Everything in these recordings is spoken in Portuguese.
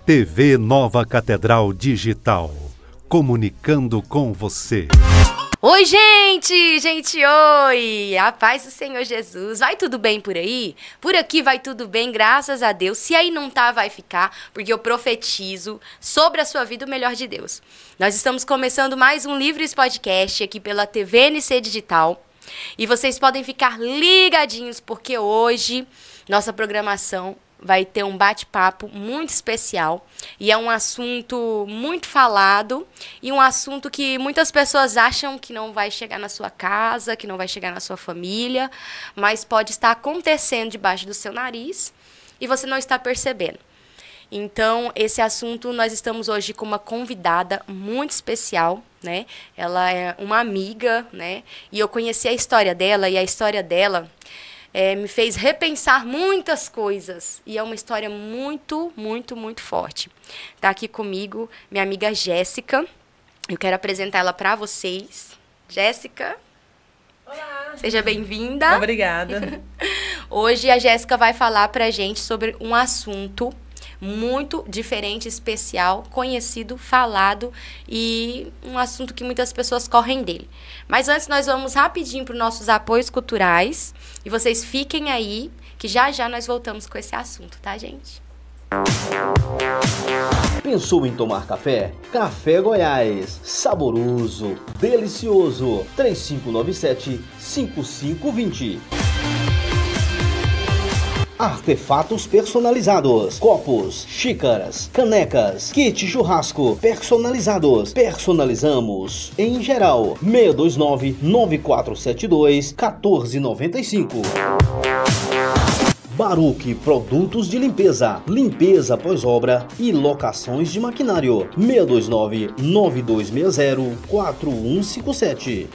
TV Nova Catedral Digital, comunicando com você. Oi, gente! Gente, oi! A paz do Senhor Jesus. Vai tudo bem por aí? Por aqui vai tudo bem, graças a Deus. Se aí não tá, vai ficar, porque eu profetizo sobre a sua vida o melhor de Deus. Nós estamos começando mais um Livres Podcast aqui pela TVNC Digital. E vocês podem ficar ligadinhos, porque hoje nossa programação vai ter um bate-papo muito especial e é um assunto muito falado e um assunto que muitas pessoas acham que não vai chegar na sua casa, que não vai chegar na sua família, mas pode estar acontecendo debaixo do seu nariz e você não está percebendo. Então, esse assunto, nós estamos hoje com uma convidada muito especial, né? Ela é uma amiga, né? E eu conheci a história dela, e a história dela me fez repensar muitas coisas. E é uma história muito, muito, muito forte. Está aqui comigo minha amiga Jéssica. Eu quero apresentar ela para vocês. Jéssica. Olá. Seja bem-vinda. Obrigada. Hoje a Jéssica vai falar para a gente sobre um assunto muito diferente, especial, conhecido, falado e um assunto que muitas pessoas correm dele. Mas antes nós vamos rapidinho para os nossos apoios culturais e vocês fiquem aí que já já nós voltamos com esse assunto, tá, gente? Pensou em tomar café? Café Goiás, saboroso, delicioso, 3597-5520. Artefatos personalizados, copos, xícaras, canecas, kit churrasco personalizados. Personalizamos em geral. 629-9472-1495. Baruque Produtos de Limpeza, limpeza pós-obra e locações de maquinário. 629-9260-4157.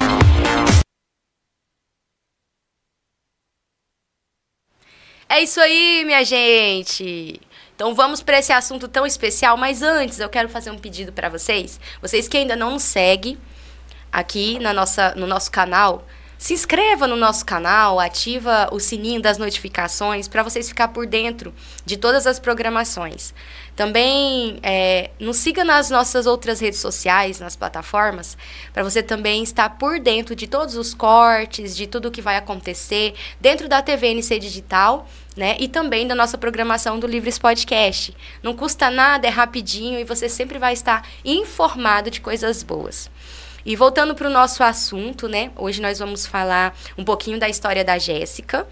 É isso aí, minha gente! Então vamos para esse assunto tão especial, mas antes eu quero fazer um pedido para vocês. Vocês que ainda não nos seguem aqui no nosso canal, se inscreva no nosso canal, ativa o sininho das notificações para vocês ficar por dentro de todas as programações. Também nos siga nas nossas outras redes sociais, nas plataformas, para você também estar por dentro de todos os cortes, de tudo que vai acontecer dentro da TVNC Digital, né? E também da nossa programação do Livres Podcast. Não custa nada, é rapidinho e você sempre vai estar informado de coisas boas. E voltando para o nosso assunto, né? Hoje nós vamos falar um pouquinho da história da Jéssica.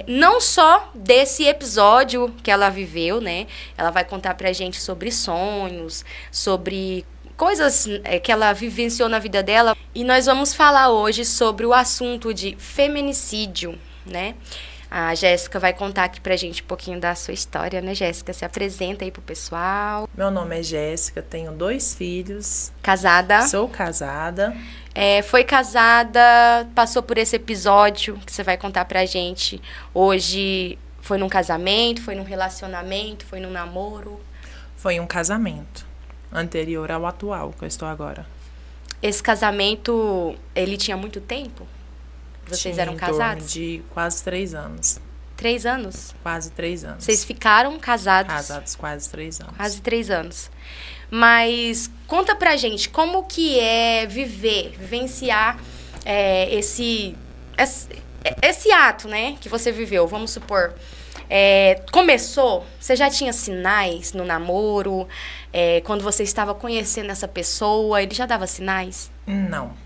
Não só desse episódio que ela viveu, né? Ela vai contar pra gente sobre sonhos, sobre coisas que ela vivenciou na vida dela. E nós vamos falar hoje sobre o assunto de feminicídio, né? A Jéssica vai contar aqui pra gente um pouquinho da sua história, né, Jéssica? Se apresenta aí pro pessoal. Meu nome é Jéssica, tenho 2 filhos. Casada? Sou casada. Foi casada, passou por esse episódio que você vai contar pra gente hoje. Foi num casamento, foi num relacionamento, foi num namoro? Foi um casamento anterior ao atual que eu estou agora. Esse casamento, ele tinha muito tempo? Vocês eram casados? Em torno de quase 3 anos. 3 anos? Quase 3 anos. Vocês ficaram casados? Casados quase 3 anos. Quase 3 anos. Mas conta pra gente, como que é vivenciar esse ato, né, que você viveu? Vamos supor, começou, você já tinha sinais no namoro? Quando você estava conhecendo essa pessoa, ele já dava sinais? Não.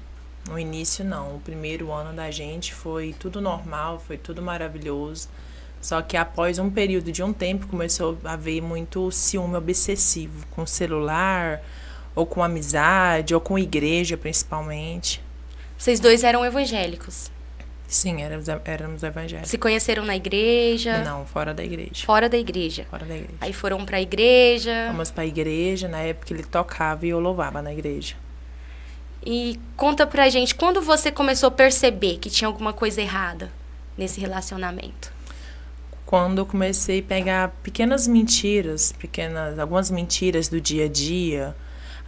No início, não. O primeiro ano da gente foi tudo normal, foi tudo maravilhoso. Só que após um período de um tempo, começou a haver muito ciúme obsessivo com o celular, ou com amizade, ou com igreja, principalmente. Vocês 2 eram evangélicos? Sim, éramos evangélicos. Se conheceram na igreja? Não, fora da igreja. Fora da igreja? Fora da igreja. Aí foram pra igreja? Fomos pra igreja, na época ele tocava e eu louvava na igreja. E conta pra gente, quando você começou a perceber que tinha alguma coisa errada nesse relacionamento? Quando eu comecei a pegar pequenas mentiras, algumas mentiras do dia a dia,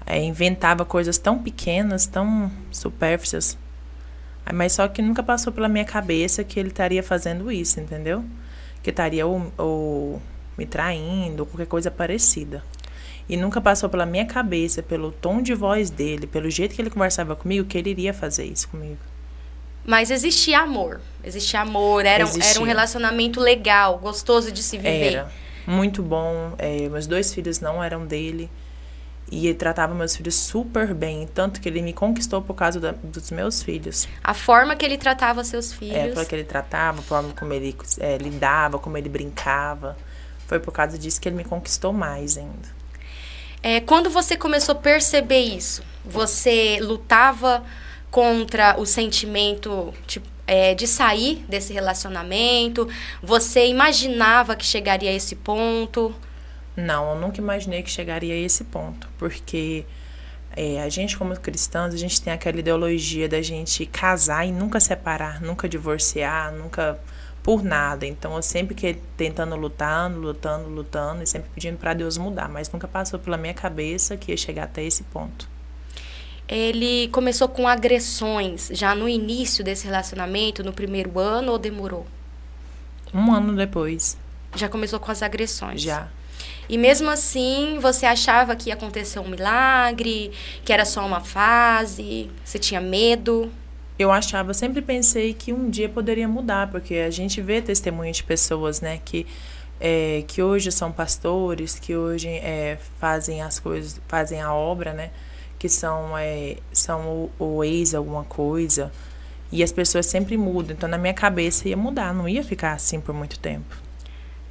inventava coisas tão pequenas, tão supérfluas, mas só que nunca passou pela minha cabeça que ele estaria fazendo isso, entendeu? Que estaria me traindo, qualquer coisa parecida. E nunca passou pela minha cabeça, pelo tom de voz dele, pelo jeito que ele conversava comigo, que ele iria fazer isso comigo. Mas existia amor. Existia amor, era um relacionamento legal, gostoso de se viver. Era muito bom. Meus 2 filhos não eram dele. E ele tratava meus filhos super bem. Tanto que ele me conquistou por causa dos meus filhos. A forma que ele tratava seus filhos. A forma que ele tratava, a forma como ele lidava, como ele brincava. Foi por causa disso que ele me conquistou mais ainda. Quando você começou a perceber isso, você lutava contra o sentimento de sair desse relacionamento? Você imaginava que chegaria a esse ponto? Não, eu nunca imaginei que chegaria a esse ponto. Porque a gente, como cristãos, a gente tem aquela ideologia da gente casar e nunca separar, nunca divorciar, nunca por nada. Então, eu sempre tentando lutando, e sempre pedindo para Deus mudar. Mas nunca passou pela minha cabeça que ia chegar até esse ponto. Ele começou com agressões já no início desse relacionamento, no primeiro ano, ou demorou? 1 ano depois. Já começou com as agressões? Já. E mesmo assim, você achava que ia acontecer um milagre, que era só uma fase? Você tinha medo? Eu sempre pensei que um dia poderia mudar, porque a gente vê testemunho de pessoas, né, que hoje são pastores, que hoje fazem as coisas, fazem a obra, né, que são o ex alguma coisa, e as pessoas sempre mudam. Então, na minha cabeça ia mudar, não ia ficar assim por muito tempo.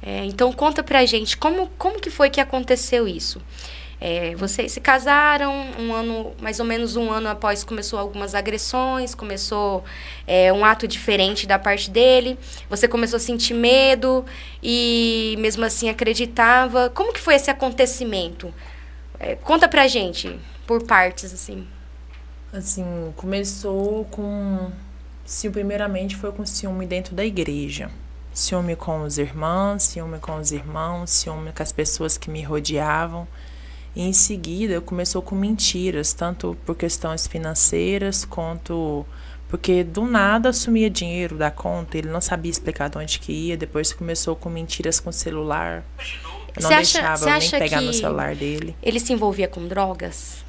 Então, conta pra gente, como que foi que aconteceu isso? Vocês se casaram mais ou menos um ano após começou algumas agressões, começou um ato diferente da parte dele, você começou a sentir medo e mesmo assim acreditava. Como que foi esse acontecimento? Conta pra gente, por partes, assim. Assim, começou primeiramente foi com ciúme dentro da igreja. Ciúme com os irmãos, ciúme com as pessoas que me rodeavam. E em seguida, começou com mentiras, tanto por questões financeiras, quanto porque do nada sumia dinheiro da conta, ele não sabia explicar de onde que ia. Depois começou com mentiras com o celular. Eu não deixava eu nem pegar no celular dele. Ele se envolvia com drogas?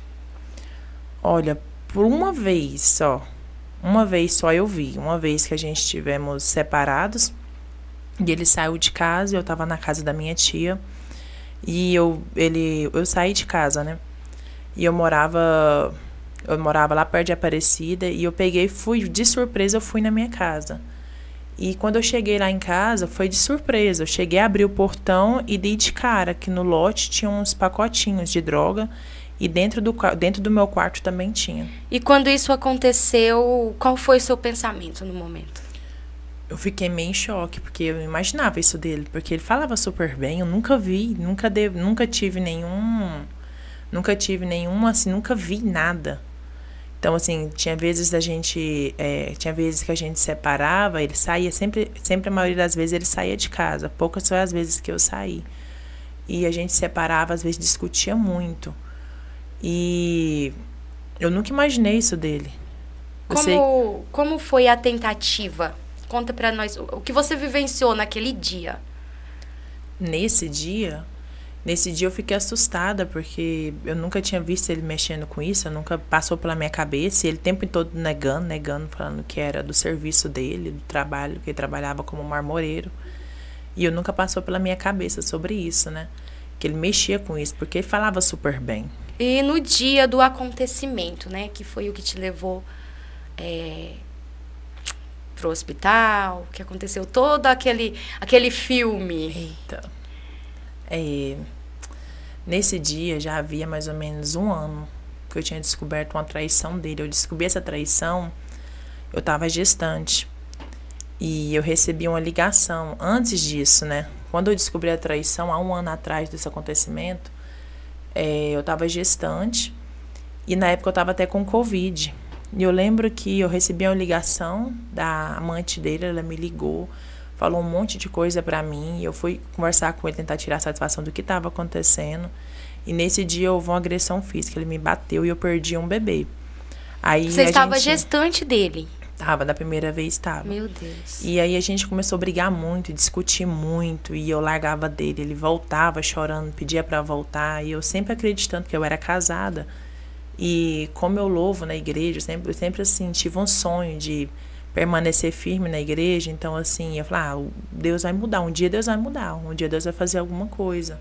Olha, por uma vez só eu vi. Uma vez que a gente estivemos separados, e ele saiu de casa, eu estava na casa da minha tia. E eu saí de casa, né? E eu morava lá perto de Aparecida. E eu de surpresa, eu fui na minha casa. E quando eu cheguei lá em casa, foi de surpresa. Eu cheguei, abri o portão e dei de cara que no lote tinha uns pacotinhos de droga. E dentro do meu quarto também tinha. E quando isso aconteceu, qual foi o seu pensamento no momento? Eu fiquei meio em choque, porque eu imaginava isso dele, porque ele falava super bem, eu nunca vi, nunca tive nenhum, assim, nunca vi nada. Então, assim, tinha vezes que a gente separava, ele saía, sempre a maioria das vezes ele saía de casa, poucas foram as vezes que eu saí. E a gente separava, às vezes discutia muito. E eu nunca imaginei isso dele. Como foi a tentativa? Conta pra nós o que você vivenciou naquele dia. Nesse dia eu fiquei assustada, porque eu nunca tinha visto ele mexendo com isso, nunca passou pela minha cabeça, e ele o tempo todo negando, falando que era do serviço dele, do trabalho, que ele trabalhava como marmoreiro. E eu nunca passou pela minha cabeça sobre isso, né? Que ele mexia com isso, porque ele falava super bem. E no dia do acontecimento, né, que foi o que te levou pro hospital, que aconteceu todo aquele filme. Eita. Nesse dia já havia mais ou menos 1 ano que eu tinha descoberto uma traição dele. Eu descobri essa traição, eu estava gestante. E eu recebi uma ligação antes disso, né? Quando eu descobri a traição, há 1 ano atrás desse acontecimento, eu estava gestante e na época eu estava até com Covid. E eu lembro que eu recebi uma ligação da amante dele, ela me ligou, falou um monte de coisa pra mim, e eu fui conversar com ele, tentar tirar a satisfação do que estava acontecendo. E nesse dia houve uma agressão física, ele me bateu e eu perdi um bebê. Aí você estava gestante dele? Tava, da primeira vez tava. Meu Deus. E aí a gente começou a brigar muito, discutir muito, e eu largava dele, ele voltava chorando, pedia pra voltar, e eu sempre acreditando que eu era casada. E como eu louvo na igreja, eu sempre assim, tive um sonho de permanecer firme na igreja, então assim, eu falava, Deus vai mudar, um dia Deus vai mudar, um dia Deus vai fazer alguma coisa.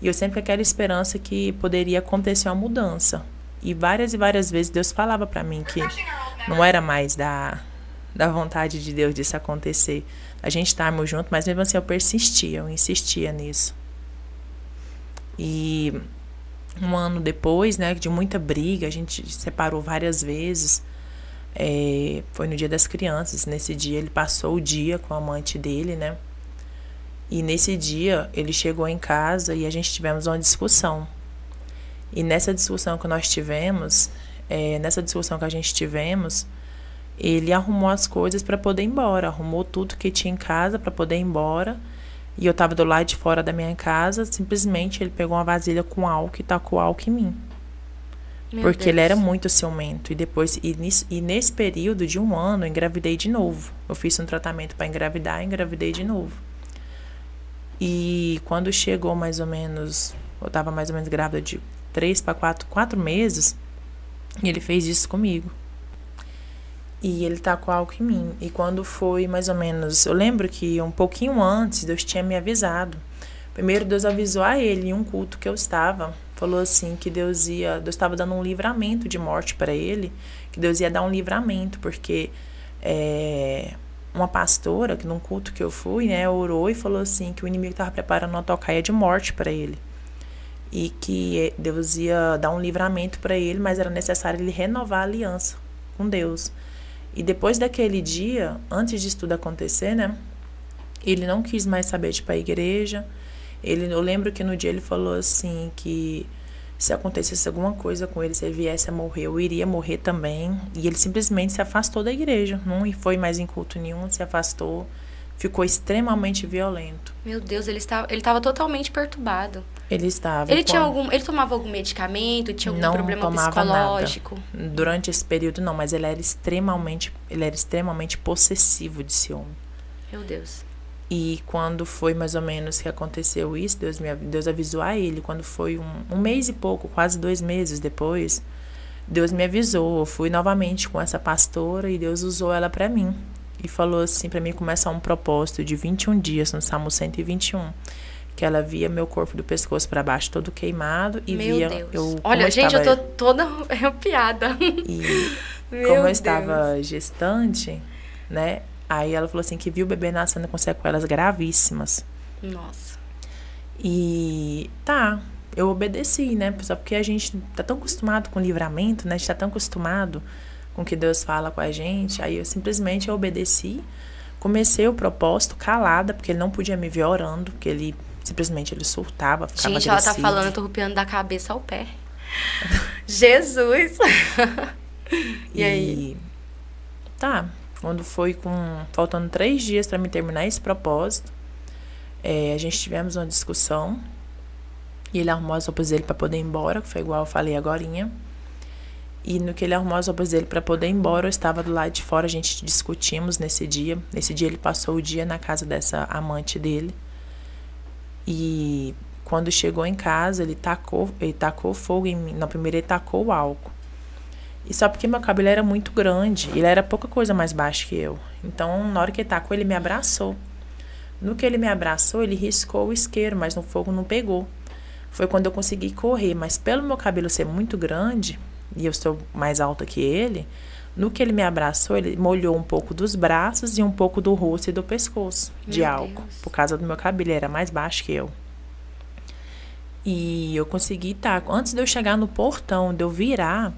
E eu sempre com aquela esperança que poderia acontecer uma mudança. E várias vezes Deus falava pra mim que não era mais da vontade de Deus disso acontecer. A gente estávamos juntos, mas mesmo assim eu insistia nisso. E um ano depois, né, de muita briga, a gente se separou várias vezes. Foi no Dia das Crianças. Nesse dia ele passou o dia com a amante dele, né? E nesse dia ele chegou em casa e a gente tivemos uma discussão. E nessa discussão que nós tivemos, ele arrumou as coisas para poder ir embora, arrumou tudo que tinha em casa para poder ir embora. E eu estava do lado de fora da minha casa, simplesmente ele pegou uma vasilha com álcool e tacou álcool em mim. Porque Deus. Ele era muito ciumento. E nesse período de um ano, eu engravidei de novo. Eu fiz um tratamento para engravidar e engravidei de novo. E quando chegou mais ou menos, eu estava mais ou menos grávida de 3 para 4 meses, e ele fez isso comigo. E ele tacou álcool em mim. E quando foi mais ou menos, eu lembro que um pouquinho antes, Deus tinha me avisado. Primeiro Deus avisou a ele em um culto que eu estava. Falou assim que Deus estava dando um livramento de morte para ele. Que Deus ia dar um livramento, porque uma pastora, que num culto que eu fui, né, orou e falou assim que o inimigo estava preparando uma tocaia de morte para ele. E que Deus ia dar um livramento para ele, mas era necessário ele renovar a aliança com Deus. E depois daquele dia, antes disso tudo acontecer, né, ele não quis mais saber de ir para a igreja. Eu lembro que no dia ele falou assim que se acontecesse alguma coisa com ele, se ele viesse a morrer, eu iria morrer também. E ele simplesmente se afastou da igreja, não foi mais em culto nenhum, se afastou, ficou extremamente violento. Meu Deus, ele estava totalmente perturbado. Ele estava. Ele tomava algum medicamento? Tinha algum problema psicológico? Nada. Durante esse período não, mas ele era extremamente possessivo de ciúme. Meu Deus. E quando foi mais ou menos que aconteceu isso, Deus avisou a ele. Quando foi um mês e pouco, quase 2 meses depois, Deus me avisou. Eu fui novamente com essa pastora e Deus usou ela para mim. E falou assim para mim começar um propósito de 21 dias no Salmo 121. Que ela via meu corpo do pescoço para baixo todo queimado e meu via Deus. eu. Olha, gente, eu tô toda arrepiada. E como eu estava gestante, né? Aí ela falou assim que viu o bebê nascendo com sequelas gravíssimas. Nossa. E eu obedeci, né? Só porque a gente tá tão acostumado com livramento, né? A gente tá tão acostumado com o que Deus fala com a gente. Aí eu simplesmente obedeci. Comecei o propósito calada, porque ele não podia me ver orando, porque ele simplesmente surtava, ficava gente, agressivo. Ela tá falando, eu tô arrepiando da cabeça ao pé. Jesus! E aí? Quando foi faltando 3 dias para me terminar esse propósito, a gente tivemos uma discussão e ele arrumou as roupas dele para poder ir embora, que foi igual eu falei agorinha. E no que ele arrumou as roupas dele para poder ir embora, eu estava do lado de fora, a gente discutimos nesse dia. Nesse dia ele passou o dia na casa dessa amante dele. E quando chegou em casa, ele tacou fogo em mim. Não, primeiro ele tacou o álcool. E só porque meu cabelo era muito grande, ele era pouca coisa mais baixo que eu. Então, na hora que ele tacou, ele me abraçou. No que ele me abraçou, ele riscou o isqueiro, mas no fogo não pegou. Foi quando eu consegui correr, mas pelo meu cabelo ser muito grande, e eu sou mais alta que ele, no que ele me abraçou, ele molhou um pouco dos braços e um pouco do rosto e do pescoço de álcool. Por causa do meu cabelo, ele era mais baixo que eu. E eu consegui antes de eu chegar no portão, de eu virar,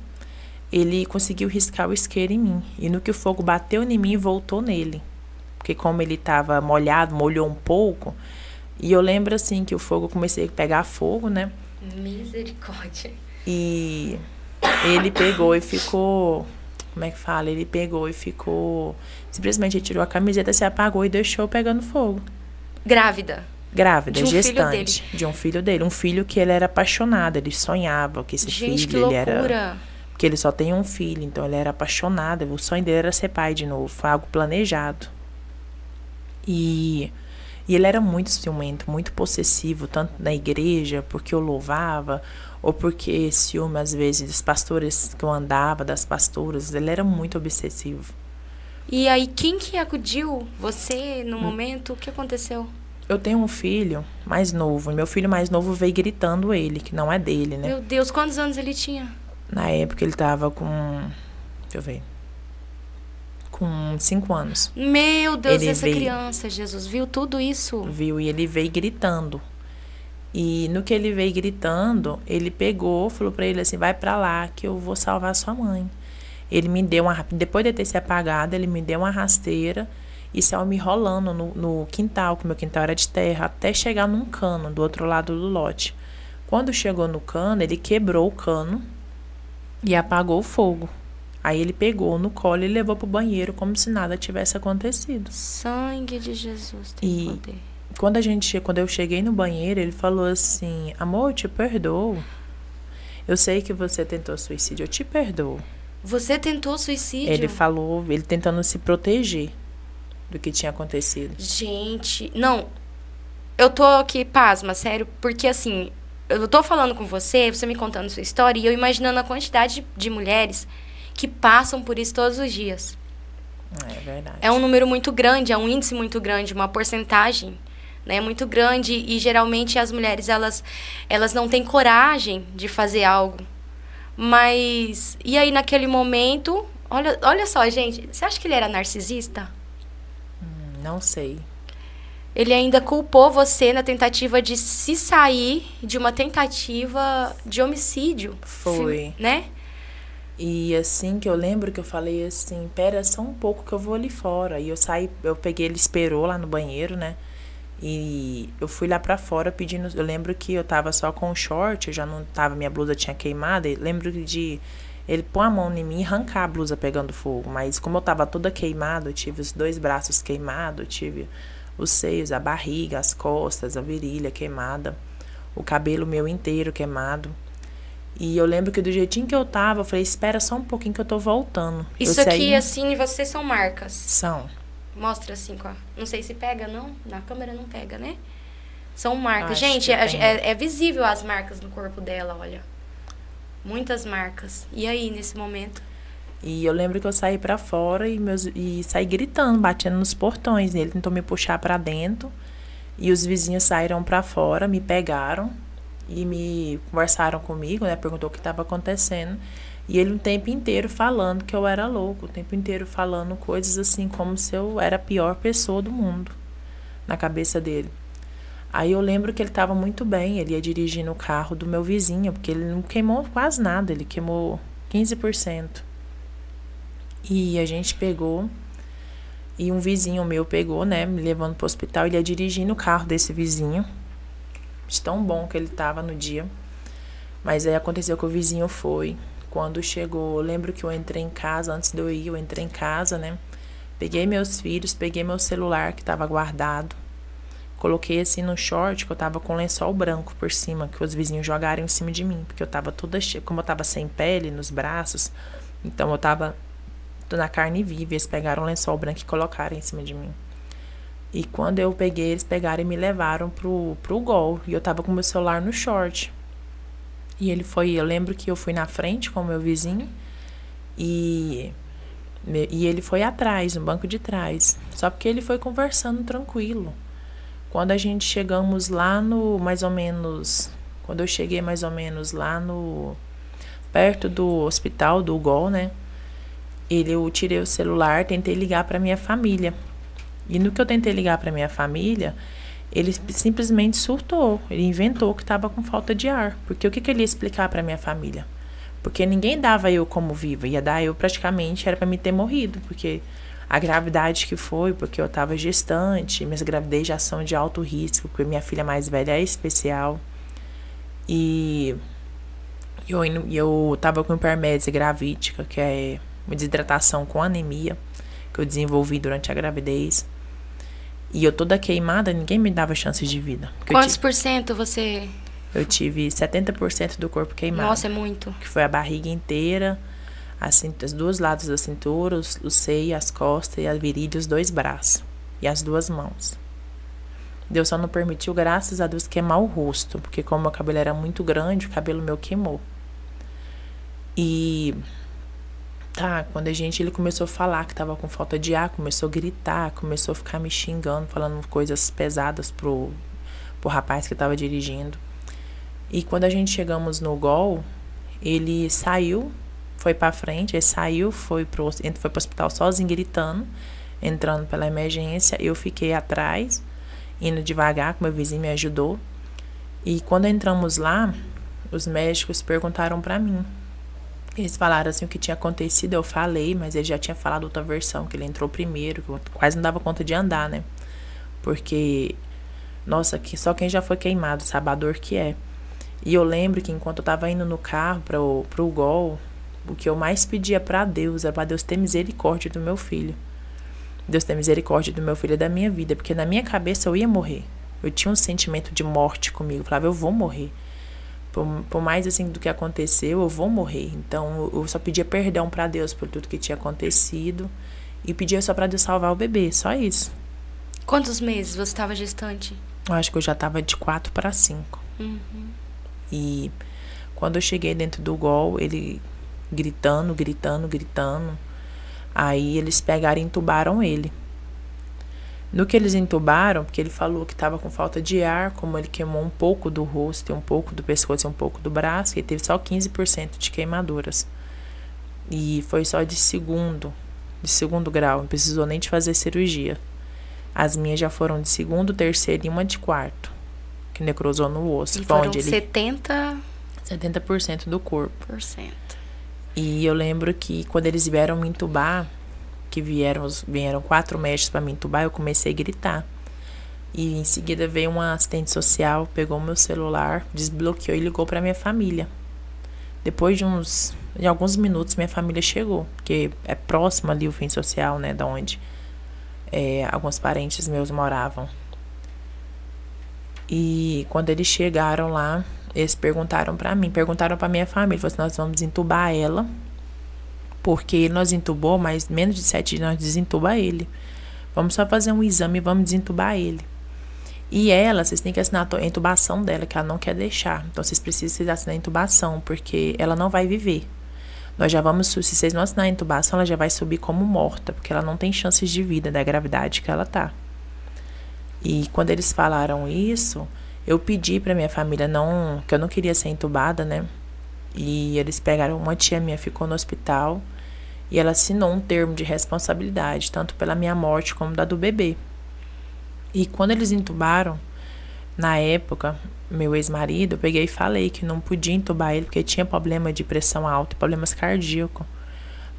ele conseguiu riscar o isqueiro em mim. E no que o fogo bateu em mim, voltou nele. Porque como ele estava molhado, molhou um pouco. E eu lembro assim que o fogo, comecei a pegar fogo, né? Misericórdia. E ele pegou e ficou... Como é que fala? Ele pegou e ficou... Simplesmente ele tirou a camiseta, se apagou e deixou pegando fogo. Grávida, gestante. De um filho dele. Um filho que ele era apaixonado, ele sonhava que esse filho, que loucura. ele era Porque ele só tem um filho, então ele era apaixonado. O sonho dele era ser pai de novo. Foi algo planejado. E ele era muito ciumento, muito possessivo, tanto na igreja, porque eu louvava, ou porque ciúme, às vezes, dos pastores que eu andava, das pastoras. Ele era muito obsessivo. E aí, quem que acudiu? Você, no momento? O que aconteceu? Eu tenho um filho mais novo. Meu filho mais novo veio gritando ele, que não é dele, né? Meu Deus, quantos anos ele tinha? Na época ele tava com... Deixa eu ver. Com 5 anos. Meu Deus, Ele essa veio- criança, Jesus, viu tudo isso? Viu? E ele veio gritando. E no que ele veio gritando, ele pegou, falou pra ele assim, vai pra lá que eu vou salvar sua mãe. Ele me deu uma... Depois de ter se apagado, ele me deu uma rasteira e saiu me rolando no quintal, que meu quintal era de terra, até chegar num cano do outro lado do lote. Quando chegou no cano, ele quebrou o cano e apagou o fogo. Aí ele pegou no colo e levou pro banheiro como se nada tivesse acontecido. Sangue de Jesus tem E poder. quando eu cheguei no banheiro, ele falou assim, amor, eu te perdoo. Eu sei que você tentou suicídio, eu te perdoo. Você tentou suicídio? Ele falou, ele tentando se proteger do que tinha acontecido. Gente, não. Eu tô aqui, pasma, sério, porque assim, eu tô falando com você me contando sua história, e eu imaginando a quantidade de mulheres que passam por isso todos os dias. É verdade. É um número muito grande, é um índice muito grande, uma porcentagem, né, muito grande, e geralmente as mulheres, elas não têm coragem de fazer algo. Mas, e aí naquele momento, olha só, gente, você acha que ele era narcisista? Não sei. Ele ainda culpou você na tentativa de se sair de uma tentativa de homicídio. Foi. Né? E assim que eu lembro que eu falei assim, pera só um pouco que eu vou ali fora. E eu saí, eu peguei, ele esperou lá no banheiro, né? E eu fui lá pra fora pedindo, eu lembro que eu tava só com o short, eu já não tava, minha blusa tinha queimado, e lembro de ele pôr a mão em mim e arrancar a blusa pegando fogo. Mas como eu tava toda queimada, eu tive os 2 braços queimados, eu tive os seios, a barriga, as costas, a virilha queimada, o cabelo meu inteiro queimado. E eu lembro que do jeitinho que eu tava, eu falei, espera só um pouquinho que eu tô voltando. Isso Eu saí- aqui, assim, vocês são marcas. São. Mostra assim, não sei se pega, não. Na câmera não pega, né? São marcas. Acho Gente, que tem. é visível as marcas no corpo dela, olha. Muitas marcas. E aí, nesse momento? E eu lembro que eu saí pra fora e saí gritando, batendo nos portões. Ele tentou me puxar pra dentro. E os vizinhos saíram pra fora, me pegaram e me conversaram comigo, né? Perguntou o que estava acontecendo. E ele o tempo inteiro falando que eu era louco. O tempo inteiro falando coisas assim, como se eu era a pior pessoa do mundo. Na cabeça dele. Aí eu lembro que ele estava muito bem. Ele ia dirigindo o carro do meu vizinho. Porque ele não queimou quase nada. Ele queimou 15%. E a gente pegou... E um vizinho meu pegou, né, me levando pro hospital. Ele ia dirigindo o carro desse vizinho. De tão bom que ele tava no dia. Mas aí aconteceu que o vizinho foi. Quando chegou, eu lembro que eu entrei em casa, antes de eu ir, eu entrei em casa, né. Peguei meus filhos, peguei meu celular que tava guardado. Coloquei assim no short, que eu tava com um lençol branco por cima, que os vizinhos jogaram em cima de mim. Porque eu tava toda cheia, como eu tava sem pele nos braços, então eu tava na carne viva. Eles pegaram um lençol branco e colocaram em cima de mim. E quando eu peguei, eles pegaram e me levaram pro Gol. E eu tava com meu celular no short. E eu lembro que eu fui na frente com o meu vizinho. E ele foi atrás, no banco de trás. Só porque ele foi conversando tranquilo. Quando a gente chegamos lá no, mais ou menos... Quando eu cheguei mais ou menos lá no... Perto do hospital do Gol, né? Eu tirei o celular, tentei ligar para minha família. E no que eu tentei ligar para minha família, ele simplesmente surtou. Ele inventou que estava com falta de ar. Porque o que ele ia explicar para minha família? Porque ninguém dava eu como viva. Ia dar eu praticamente, era para mim ter morrido. Porque a gravidade que foi, porque eu estava gestante, minhas gravidez já são de alto risco, porque minha filha mais velha é especial. E eu estava com hipermésia gravídica, que é uma desidratação com anemia, que eu desenvolvi durante a gravidez. E eu toda queimada, ninguém me dava chance de vida. Quantos por cento você... Eu tive 70% do corpo queimado. Nossa, é muito. Que foi a barriga inteira, Os dois lados da cintura, o seio, as costas e a virilha, os 2 braços e as 2 mãos. Deus só não permitiu, graças a Deus, queimar o rosto, porque como meu cabelo era muito grande, o cabelo meu queimou. E quando ele começou a falar que tava com falta de ar, começou a gritar, começou a ficar me xingando, falando coisas pesadas pro rapaz que tava dirigindo. E quando a gente chegamos no Gol, ele saiu, foi pra frente, ele saiu, foi pro hospital sozinho, gritando, entrando pela emergência. Eu fiquei atrás, indo devagar, que meu vizinho me ajudou. E quando entramos lá, os médicos perguntaram pra mim. Eles falaram assim o que tinha acontecido, eu falei, mas ele já tinha falado outra versão, que ele entrou primeiro, que eu quase não dava conta de andar, né? Porque, nossa, só quem já foi queimado sabe a dor que é. E eu lembro que enquanto eu tava indo no carro pro Gol, o que eu mais pedia pra Deus era pra Deus ter misericórdia do meu filho. Deus ter misericórdia do meu filho e da minha vida, porque na minha cabeça eu ia morrer. Eu tinha um sentimento de morte comigo, eu falava, eu vou morrer. Por mais assim do que aconteceu, eu vou morrer. Então eu só pedia perdão pra Deus por tudo que tinha acontecido e pedia só pra Deus salvar o bebê, só isso. Quantos meses você estava gestante? Eu acho que eu já tava de 4 para 5. E quando eu cheguei dentro do Gol, ele gritando. Aí eles pegaram e entubaram ele. No que eles entubaram, porque ele falou que estava com falta de ar, como ele queimou um pouco do rosto, um pouco do pescoço e um pouco do braço, ele teve só 15% de queimaduras. E foi só de segundo grau, não precisou nem de fazer cirurgia. As minhas já foram de 2º, 3º e uma de 4º, que necrosou no osso. E foram onde 70% do corpo. E eu lembro que quando eles vieram me entubar, que vieram 4 médicos para me entubar, eu comecei a gritar. E em seguida veio uma assistente social, pegou meu celular, desbloqueou e ligou para minha família. Depois de alguns minutos, minha família chegou, porque é próximo ali o fim social, né, da onde alguns parentes meus moravam. E quando eles chegaram lá, eles perguntaram para minha família, falaram assim, nós vamos entubar ela, porque ele nós entubou, mas menos de 7 dias nós desentuba ele. Vamos só fazer um exame e vamos desentubar ele. E vocês têm que assinar a intubação dela, que ela não quer deixar. Então, vocês precisam assinar a intubação, porque ela não vai viver. Nós já vamos, se vocês não assinarem a intubação, ela já vai subir como morta, porque ela não tem chances de vida da gravidade que ela tá. E quando eles falaram isso, eu pedi pra minha família, que eu não queria ser entubada, né? E eles pegaram, uma tia minha ficou no hospital, e ela assinou um termo de responsabilidade, tanto pela minha morte como da do bebê. E quando eles entubaram, na época, meu ex-marido, eu peguei e falei que não podia entubar ele, porque tinha problema de pressão alta e problemas cardíacos.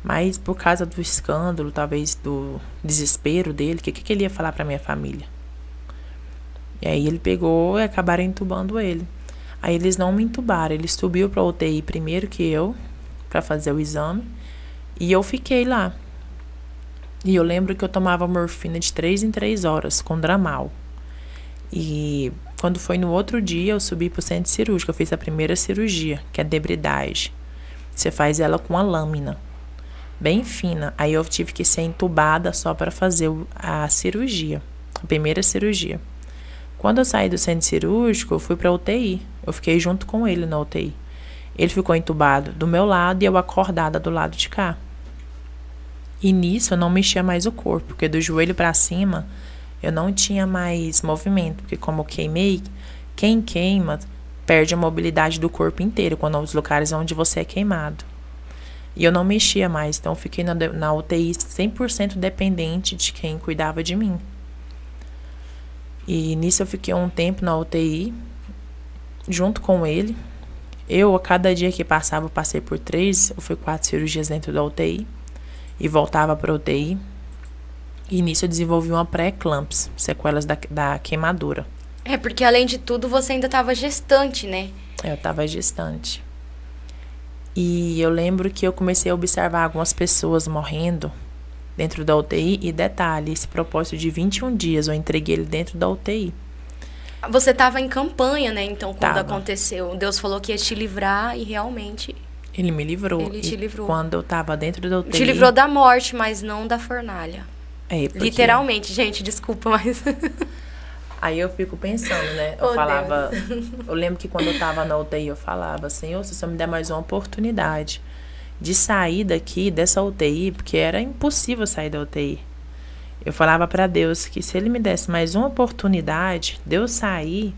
Mas por causa do escândalo, talvez do desespero dele, o que ele ia falar pra minha família? E aí ele pegou e acabaram entubando ele. Aí eles não me entubaram, ele subiu pra UTI primeiro que eu, pra fazer o exame. E eu fiquei lá. E eu lembro que eu tomava morfina de 3 em 3 horas, com Dramal. E quando foi no outro dia, eu subi pro centro cirúrgico. Eu fiz a primeira cirurgia, que é debridagem. Você faz ela com a lâmina, bem fina. Aí eu tive que ser entubada só para fazer a cirurgia, a primeira cirurgia. Quando eu saí do centro cirúrgico, eu fui pra UTI. Eu fiquei junto com ele na UTI. Ele ficou entubado do meu lado e eu acordada do lado de cá. E nisso eu não mexia mais o corpo, porque do joelho para cima eu não tinha mais movimento, porque como eu queimei, quem queima perde a mobilidade do corpo inteiro, quando os lugares onde você é queimado. E eu não mexia mais, então eu fiquei na UTI 100% dependente de quem cuidava de mim. E nisso eu fiquei um tempo na UTI, junto com ele. A cada dia que passava, eu passei por 3 ou foi 4 cirurgias dentro da UTI. E voltava para a UTI. E nisso eu desenvolvi uma pré-eclâmpsia, sequelas da queimadura. É, porque além de tudo, você ainda estava gestante, né? Eu estava gestante. E eu lembro que eu comecei a observar algumas pessoas morrendo dentro da UTI. E detalhe, esse propósito de 21 dias, eu entreguei ele dentro da UTI. Você estava em campanha, né? Então, quando aconteceu, Deus falou que ia te livrar e realmente... Ele me livrou. Ele te livrou. Quando eu tava dentro da UTI... Te livrou da morte, mas não da fornalha. Porque... Literalmente, gente, desculpa, mas... Aí eu fico pensando, né? Eu lembro que quando eu tava na UTI, eu falava, Senhor, se você me der mais uma oportunidade de sair daqui, dessa UTI, porque era impossível sair da UTI. Eu falava para Deus que se Ele me desse mais uma oportunidade de eu sair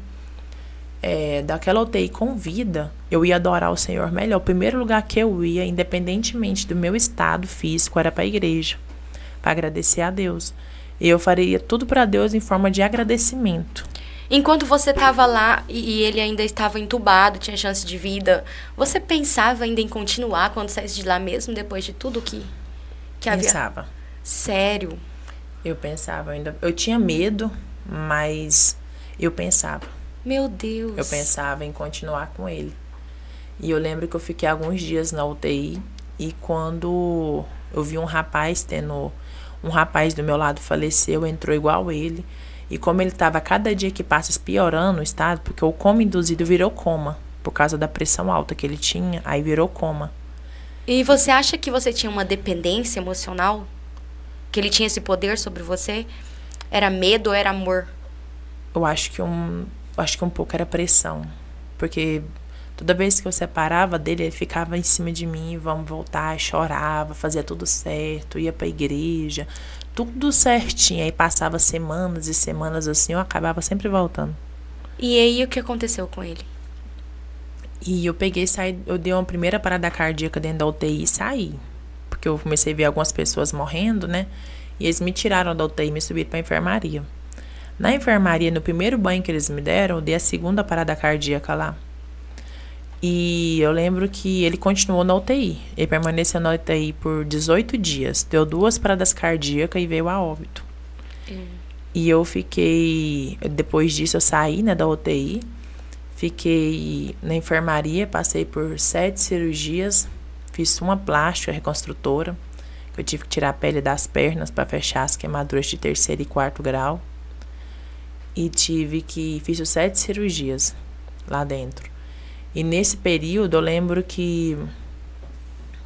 daquela UTI com vida, eu ia adorar o Senhor melhor. O primeiro lugar que eu ia, independentemente do meu estado físico, era para a igreja, para agradecer a Deus. E eu faria tudo para Deus em forma de agradecimento. Enquanto você estava lá e ele ainda estava entubado, tinha chance de vida, você pensava ainda em continuar quando saísse de lá mesmo, depois de tudo que havia? Pensava. Sério? Eu pensava ainda. Eu tinha medo, mas eu pensava. Meu Deus. Eu pensava em continuar com ele. E eu lembro que eu fiquei alguns dias na UTI e quando eu vi um rapaz do meu lado faleceu, entrou igual ele. E como ele estava cada dia que passa piorando o estado, porque o coma induzido virou coma, por causa da pressão alta que ele tinha, aí virou coma. E você acha que você tinha uma dependência emocional? Que ele tinha esse poder sobre você? Era medo ou era amor? Eu acho que um pouco era pressão. Porque toda vez que eu separava dele, ele ficava em cima de mim, vamos voltar, chorava, fazia tudo certo, ia pra igreja, tudo certinho. Aí passava semanas e semanas assim, eu acabava sempre voltando. E aí, o que aconteceu com ele? E eu peguei e saí, eu dei uma primeira parada cardíaca dentro da UTI e saí. Porque eu comecei a ver algumas pessoas morrendo, né? E eles me tiraram da UTI e me subiram pra enfermaria. Na enfermaria, no primeiro banho que eles me deram, eu dei a segunda parada cardíaca lá. E eu lembro que ele continuou na UTI. Ele permaneceu na UTI por 18 dias. Deu 2 paradas cardíacas e veio a óbito. E eu fiquei... Depois disso, eu saí, né, da UTI. Fiquei na enfermaria, passei por 7 cirurgias. Fiz uma plástica reconstrutora. Eu tive que tirar a pele das pernas para fechar as queimaduras de 3º e 4º grau. E fiz os 7 cirurgias lá dentro. E nesse período eu lembro que,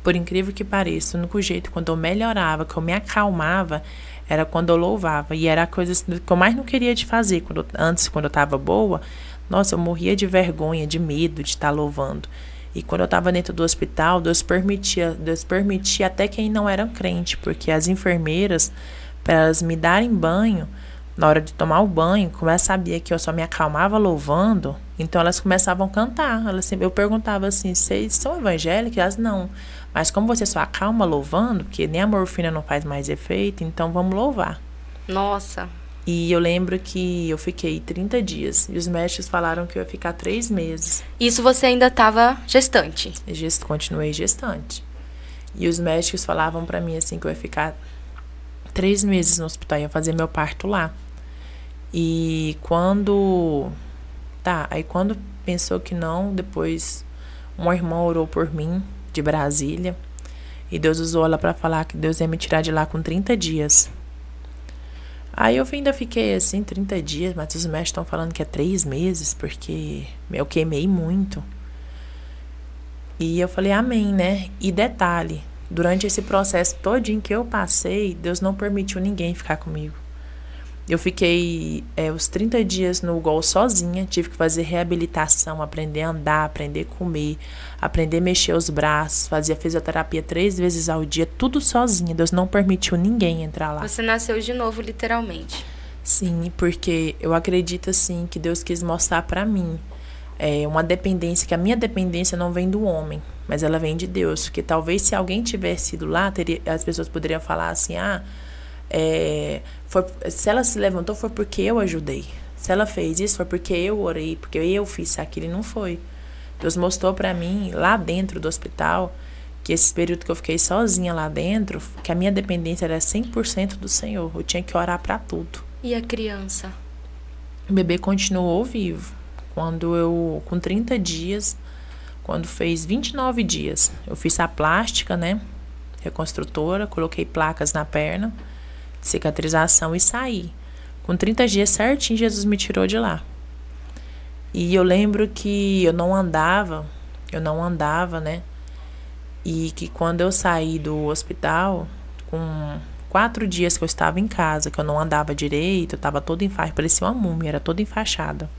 por incrível que pareça, o único jeito quando eu melhorava, que eu me acalmava, era quando eu louvava. E era a coisa que eu mais não queria de fazer. Antes, quando eu estava boa, nossa, eu morria de vergonha, de medo de estar louvando. E quando eu estava dentro do hospital, Deus permitia até quem não era crente, porque as enfermeiras, para elas me darem banho, na hora de tomar o banho, como elas sabiam que eu só me acalmava louvando, então elas começavam a cantar. Eu perguntava assim, vocês são evangélicos? Elas, não. Mas como você só acalma louvando, porque nem a morfina não faz mais efeito, então vamos louvar. Nossa. E eu lembro que eu fiquei 30 dias. E os médicos falaram que eu ia ficar 3 meses. Isso você ainda estava gestante? Continuei gestante. E os médicos falavam pra mim assim que eu ia ficar 3 meses no hospital, ia fazer meu parto lá. E quando pensou que não, depois uma irmã orou por mim, de Brasília, e Deus usou ela para falar que Deus ia me tirar de lá com 30 dias. Aí eu ainda fiquei assim, 30 dias, mas os médicos estão falando que é 3 meses, porque eu queimei muito. E eu falei, amém, né? E detalhe, durante esse processo todinho que eu passei, Deus não permitiu ninguém ficar comigo. Eu fiquei os 30 dias no UGOL sozinha, tive que fazer reabilitação, aprender a andar, aprender a comer, aprender a mexer os braços, fazia fisioterapia 3 vezes ao dia, tudo sozinha. Deus não permitiu ninguém entrar lá. Você nasceu de novo, literalmente. Sim, porque eu acredito assim que Deus quis mostrar pra mim uma dependência, que a minha dependência não vem do homem, mas ela vem de Deus. Porque talvez se alguém tivesse ido lá, as pessoas poderiam falar assim, se ela se levantou foi porque eu ajudei. Se ela fez isso foi porque eu orei, porque eu fiz aquilo, e não foi. Deus mostrou pra mim, lá dentro do hospital, que esse período que eu fiquei sozinha lá dentro, que a minha dependência era 100% do Senhor. Eu tinha que orar pra tudo. E a criança? O bebê continuou vivo. Com 30 dias, quando fez 29 dias, eu fiz a plástica, né? Reconstrutora, coloquei placas na perna, cicatrização e saí. Com 30 dias certinho, Jesus me tirou de lá. E eu lembro que eu não andava, né? E que quando eu saí do hospital, com 4 dias que eu estava em casa, que eu não andava direito, eu estava toda enfaixada, parecia uma múmia, era toda enfaixada.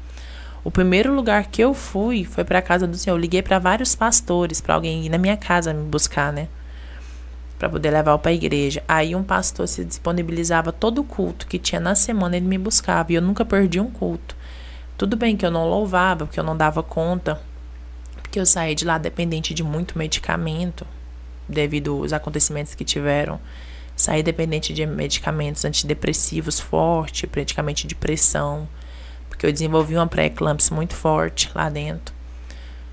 O primeiro lugar que eu fui foi para a casa do Senhor. Eu liguei para vários pastores, para alguém ir na minha casa me buscar, né? Para poder levar para a igreja. Aí um pastor se disponibilizava todo o culto que tinha na semana, ele me buscava. E eu nunca perdi um culto. Tudo bem que eu não louvava, porque eu não dava conta, porque eu saí de lá dependente de muito medicamento, devido aos acontecimentos que tiveram. Saí dependente de medicamentos antidepressivos fortes, praticamente de pressão, porque eu desenvolvi uma pré-eclâmpsia muito forte lá dentro.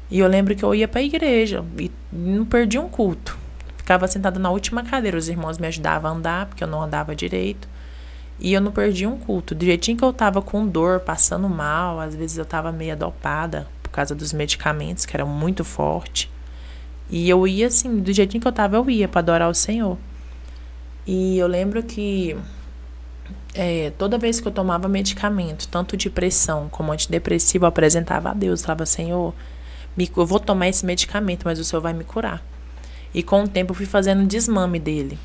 E eu lembro que eu ia para a igreja e não perdi um culto. Ficava sentada na última cadeira, os irmãos me ajudavam a andar, porque eu não andava direito. E eu não perdi um culto. Do jeitinho que eu tava com dor, passando mal, às vezes eu tava meio dopada por causa dos medicamentos, que eram muito fortes. E eu ia assim, do jeitinho que eu tava, eu ia para adorar o Senhor. E eu lembro que toda vez que eu tomava medicamento, tanto de pressão como antidepressivo, eu apresentava a Deus. Falava, Senhor, eu vou tomar esse medicamento, mas o Senhor vai me curar. E com o tempo eu fui fazendo um desmame dele.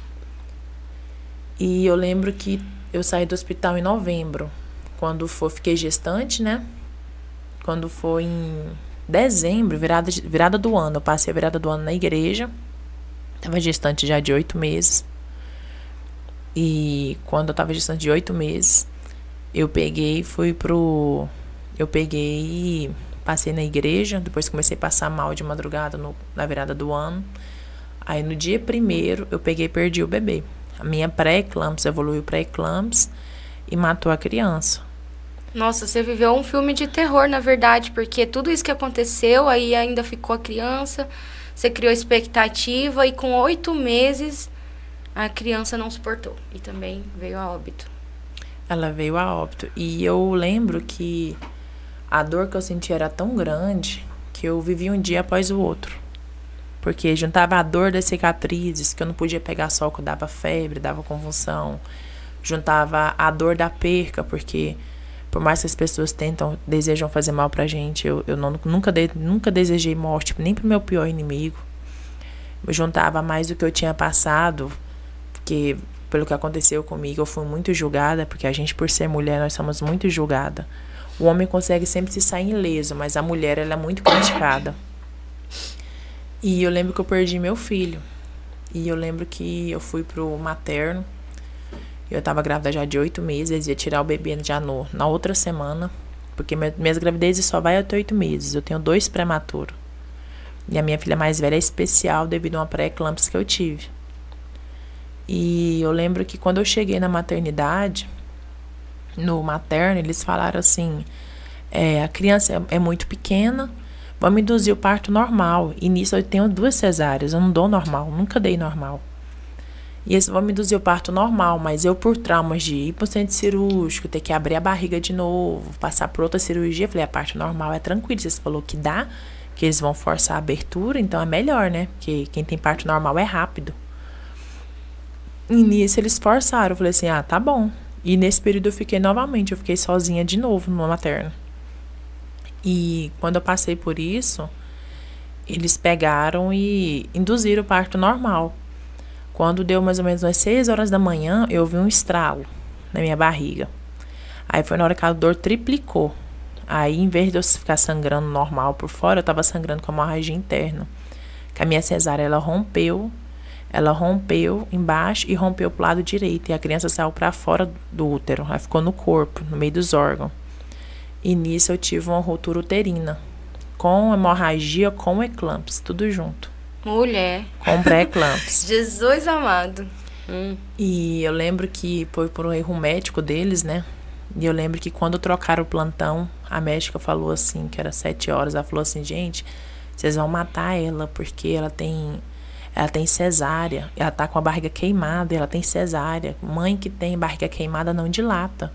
E eu lembro que eu saí do hospital em novembro. Fiquei gestante, né? Quando foi em dezembro, virada do ano. Eu passei a virada do ano na igreja. Estava gestante já de 8 meses. E quando eu estava gestante de 8 meses, eu peguei e passei na igreja. Depois comecei a passar mal de madrugada na virada do ano. Aí no dia 1º eu peguei e perdi o bebê. A minha pré-eclâmpsia evoluiu para eclâmpsia e matou a criança. Nossa, você viveu um filme de terror, na verdade, porque tudo isso que aconteceu, aí ainda ficou a criança, você criou expectativa e com 8 meses a criança não suportou e também veio a óbito. Ela veio a óbito. E eu lembro que a dor que eu senti era tão grande que eu vivi um dia após o outro. Porque juntava a dor das cicatrizes, que eu não podia pegar sol, que eu dava febre, dava convulsão. Juntava a dor da perca, porque por mais que as pessoas desejam fazer mal pra gente, eu nunca desejei morte, nem pro meu pior inimigo. Eu juntava mais do que eu tinha passado, porque pelo que aconteceu comigo, eu fui muito julgada, porque a gente, por ser mulher, nós somos muito julgada. O homem consegue sempre se sair ileso, mas a mulher, ela é muito criticada. E eu lembro que eu perdi meu filho. E eu lembro que eu fui pro materno. Eu tava grávida já de 8 meses. Eles iam tirar o bebê já na outra semana. Porque minhas gravidezes só vai até 8 meses. Eu tenho 2 prematuros. E a minha filha mais velha é especial devido a uma pré-eclâmpsia que eu tive. E eu lembro que quando eu cheguei na maternidade, no materno, eles falaram assim, a criança é muito pequena, vamos induzir o parto normal. E nisso eu tenho 2 cesáreas, eu não dou normal, nunca dei normal. E eles vão me induzir o parto normal, mas eu por traumas de ir para o centro cirúrgico, ter que abrir a barriga de novo, passar por outra cirurgia, falei, a parto normal é tranquilo, você falou que dá, que eles vão forçar a abertura, então é melhor, né? Porque quem tem parto normal é rápido. E nisso eles forçaram, eu falei assim, tá bom. E nesse período eu fiquei sozinha de novo no materno. E quando eu passei por isso, eles pegaram e induziram o parto normal. Quando deu mais ou menos umas 6 horas da manhã, eu vi um estralo na minha barriga. Aí foi na hora que a dor triplicou. Aí, em vez de eu ficar sangrando normal por fora, eu tava sangrando com a hemorragia interna. Que a minha cesárea, ela rompeu embaixo e rompeu pro lado direito. E a criança saiu para fora do útero. Ela ficou no corpo, no meio dos órgãos. E nisso eu tive uma ruptura uterina. Com hemorragia, com eclâmpsia, tudo junto. Mulher. Com pré-eclâmpsia. Jesus amado. E eu lembro que foi por um erro médico deles, né? E eu lembro que quando trocaram o plantão, a médica falou assim, que era 7 horas, ela falou assim, gente, vocês vão matar ela, porque ela tem cesárea, ela tá com a barriga queimada, ela tem cesárea. Mãe que tem barriga queimada não dilata.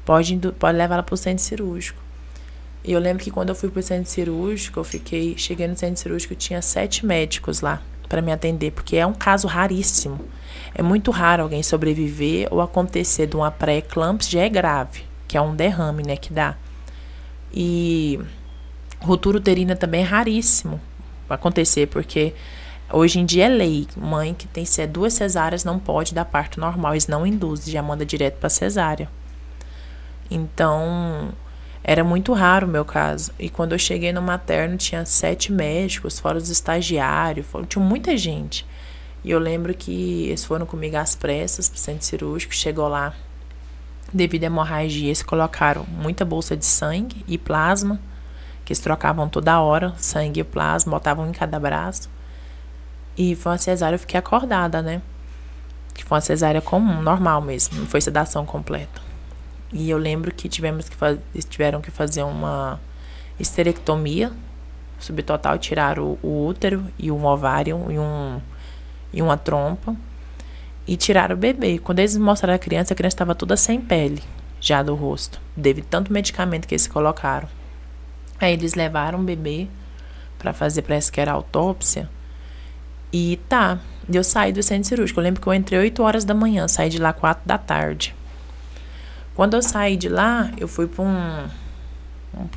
Pode levar ela pro centro cirúrgico. E eu lembro que quando eu fui pro centro cirúrgico, cheguei no centro cirúrgico, tinha 7 médicos lá para me atender, porque é um caso raríssimo. É muito raro alguém sobreviver ou acontecer de uma pré-eclâmpsia, já é grave, que é um derrame, né, que dá. E ruptura uterina também é raríssimo acontecer, porque Hoje em dia é lei. Mãe que tem 2 cesáreas não pode dar parto normal. Eles não induzem, já manda direto para cesárea. Então, era muito raro o meu caso. E quando eu cheguei no materno, tinha 7 médicos, fora os estagiários, tinha muita gente. E eu lembro que eles foram comigo às pressas pro centro cirúrgico. Chegou lá, devido à hemorragia, eles colocaram muita bolsa de sangue e plasma, que eles trocavam toda hora, sangue e plasma, botavam em cada braço. E foi uma cesárea, eu fiquei acordada, né? Que foi uma cesárea comum, normal mesmo, não foi sedação completa. E eu lembro que tiveram que fazer uma esterectomia subtotal, tiraram o útero e um ovário e uma trompa. E tiraram o bebê. Quando eles mostraram a criança estava toda sem pele, já do rosto. Devido tanto medicamento que eles colocaram. Aí eles levaram o bebê para fazer, parece que era autópsia. E eu saí do centro cirúrgico. Eu lembro que eu entrei 8 horas da manhã, saí de lá 4 da tarde. Quando eu saí de lá, eu fui para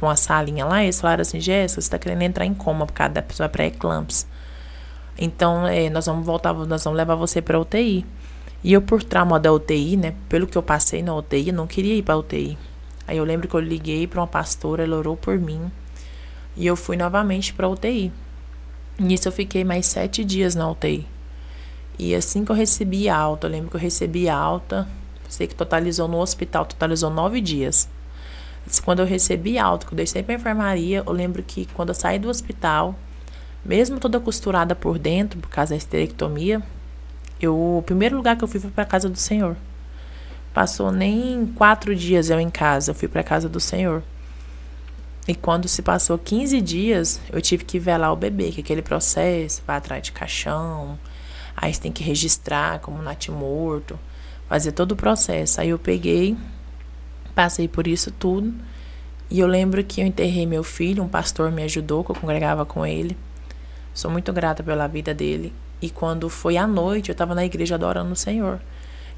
uma salinha lá, e eles falaram assim, Jéssica, você está querendo entrar em coma por causa da pessoa pré-eclâmpsia. Então, nós vamos levar você para UTI. E eu, por trauma da UTI, né, pelo que eu passei na UTI, eu não queria ir para UTI. Aí eu lembro que eu liguei para uma pastora, ela orou por mim, e eu fui novamente para UTI. Nisso eu fiquei mais 7 dias na UTI. E assim que eu recebi alta, eu lembro que eu recebi alta, sei que totalizou no hospital, 9 dias. Quando eu recebi alta, que eu deixei pra enfermaria, eu lembro que quando eu saí do hospital, mesmo toda costurada por dentro, por causa da esterectomia, o primeiro lugar que eu fui foi pra casa do Senhor. Passou nem 4 dias eu em casa, eu fui pra casa do Senhor. E quando se passou 15 dias, eu tive que velar o bebê, que é aquele processo, vai atrás de caixão, aí você tem que registrar como natimorto, fazer todo o processo. Aí eu peguei, passei por isso tudo, e eu lembro que eu enterrei meu filho, um pastor me ajudou, que eu congregava com ele. Sou muito grata pela vida dele. E quando foi à noite, eu estava na igreja adorando o Senhor.